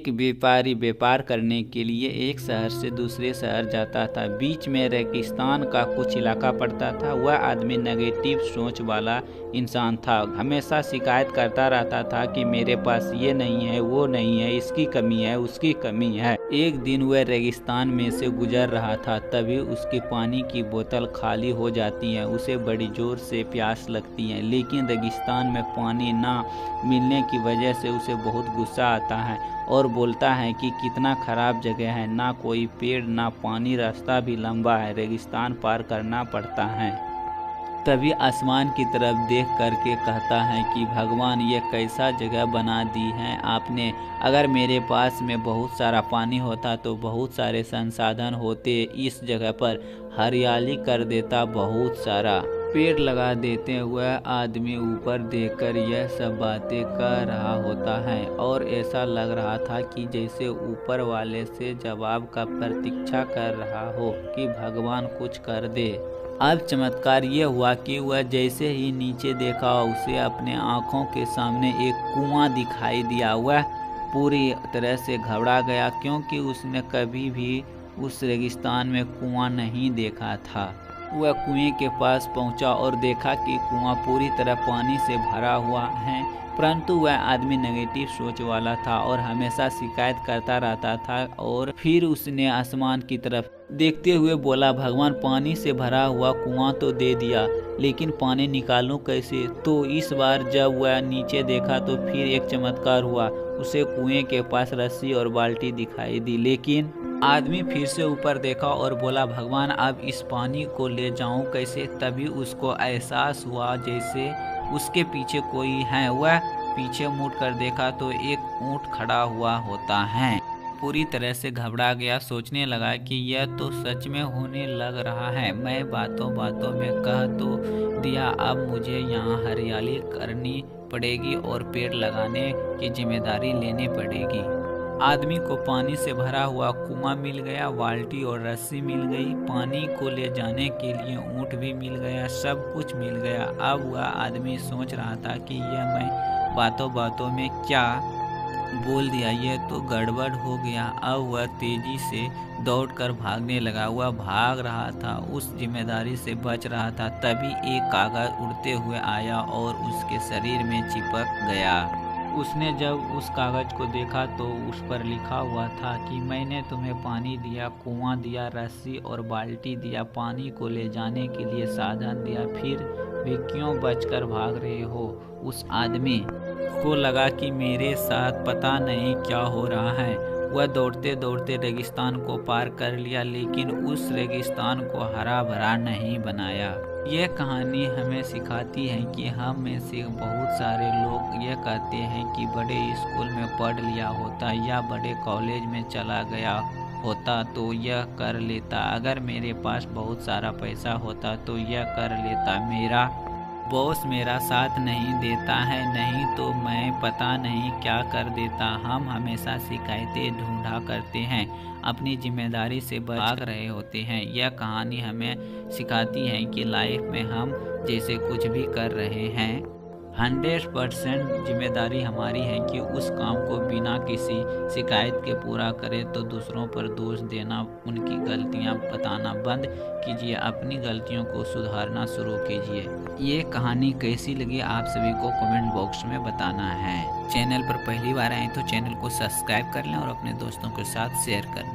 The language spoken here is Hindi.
एक व्यापारी व्यापार करने के लिए एक शहर से दूसरे शहर जाता था। बीच में रेगिस्तान का कुछ इलाका पड़ता था। वह आदमी नेगेटिव सोच वाला इंसान था। हमेशा शिकायत करता रहता था कि मेरे पास ये नहीं है, वो नहीं है, इसकी कमी है, उसकी कमी है। एक दिन वह रेगिस्तान में से गुजर रहा था, तभी उसकी पानी की बोतल खाली हो जाती है। उसे बड़ी जोर से प्यास लगती है, लेकिन रेगिस्तान में पानी ना मिलने की वजह से उसे बहुत गुस्सा आता है और बोलता है कि कितना खराब जगह है, ना कोई पेड़ ना पानी, रास्ता भी लंबा है, रेगिस्तान पार करना पड़ता है। तभी आसमान की तरफ देख करके कहता है कि भगवान, ये कैसा जगह बना दी है आपने। अगर मेरे पास में बहुत सारा पानी होता तो बहुत सारे संसाधन होते, इस जगह पर हरियाली कर देता, बहुत सारा पेड़ लगा देते। वह आदमी ऊपर देखकर यह सब बातें कर रहा होता है और ऐसा लग रहा था कि जैसे ऊपर वाले से जवाब का प्रतीक्षा कर रहा हो कि भगवान कुछ कर दे। अब चमत्कार ये हुआ कि वह जैसे ही नीचे देखा, उसे अपने आँखों के सामने एक कुआं दिखाई दिया। वह पूरी तरह से घबरा गया, क्योंकि उसने कभी भी उस रेगिस्तान में कुआं नहीं देखा था। वह कुएं के पास पहुंचा और देखा कि कुआं पूरी तरह पानी से भरा हुआ है, परंतु वह आदमी नेगेटिव सोच वाला था और हमेशा शिकायत करता रहता था। और फिर उसने आसमान की तरफ देखते हुए बोला, भगवान, पानी से भरा हुआ कुआं तो दे दिया, लेकिन पानी निकालूं कैसे? तो इस बार जब वह नीचे देखा तो फिर एक चमत्कार हुआ। उसे कुएं के पास रस्सी और बाल्टी दिखाई दी, लेकिन आदमी फिर से ऊपर देखा और बोला, भगवान, अब इस पानी को ले जाऊं कैसे? तभी उसको एहसास हुआ जैसे उसके पीछे कोई है। वह पीछे मुड़ कर देखा तो एक ऊंट खड़ा हुआ होता है। पूरी तरह से घबरा गया, सोचने लगा कि यह तो सच में होने लग रहा है। मैं बातों बातों में कह तो दिया, अब मुझे यहाँ हरियाली करनी पड़ेगी और पेड़ लगाने की जिम्मेदारी लेनी पड़ेगी। आदमी को पानी से भरा हुआ कुआं मिल गया, बाल्टी और रस्सी मिल गई, पानी को ले जाने के लिए ऊंट भी मिल गया, सब कुछ मिल गया। अब वह आदमी सोच रहा था कि यह मैं बातों बातों में क्या बोल दिया, यह तो गड़बड़ हो गया। अब वह तेजी से दौड़कर भागने लगा। वह भाग रहा था, उस जिम्मेदारी से बच रहा था। तभी एक कागज उड़ते हुए आया और उसके शरीर में चिपक गया। उसने जब उस कागज को देखा तो उस पर लिखा हुआ था कि मैंने तुम्हें पानी दिया, कुआं दिया, रस्सी और बाल्टी दिया, पानी को ले जाने के लिए साधन दिया, फिर भी क्यों बचकर भाग रहे हो? उस आदमी को लगा कि मेरे साथ पता नहीं क्या हो रहा है। वह दौड़ते दौड़ते रेगिस्तान को पार कर लिया, लेकिन उस रेगिस्तान को हरा भरा नहीं बनाया। यह कहानी हमें सिखाती है कि हम में से बहुत सारे लोग यह कहते हैं कि बड़े स्कूल में पढ़ लिया होता या बड़े कॉलेज में चला गया होता तो यह कर लेता, अगर मेरे पास बहुत सारा पैसा होता तो यह कर लेता, मेरा बॉस मेरा साथ नहीं देता है, नहीं तो मैं पता नहीं क्या कर देता। हम हमेशा शिकायतें ढूंढा करते हैं, अपनी जिम्मेदारी से भाग रहे होते हैं। यह कहानी हमें सिखाती है कि लाइफ में हम जैसे कुछ भी कर रहे हैं, 100% जिम्मेदारी हमारी है कि उस काम को बिना किसी शिकायत के पूरा करें। तो दूसरों पर दोष देना, उनकी गलतियां बताना बंद कीजिए, अपनी गलतियों को सुधारना शुरू कीजिए। ये कहानी कैसी लगी आप सभी को कमेंट बॉक्स में बताना है। चैनल पर पहली बार आए तो चैनल को सब्सक्राइब कर लें और अपने दोस्तों के साथ शेयर कर लें।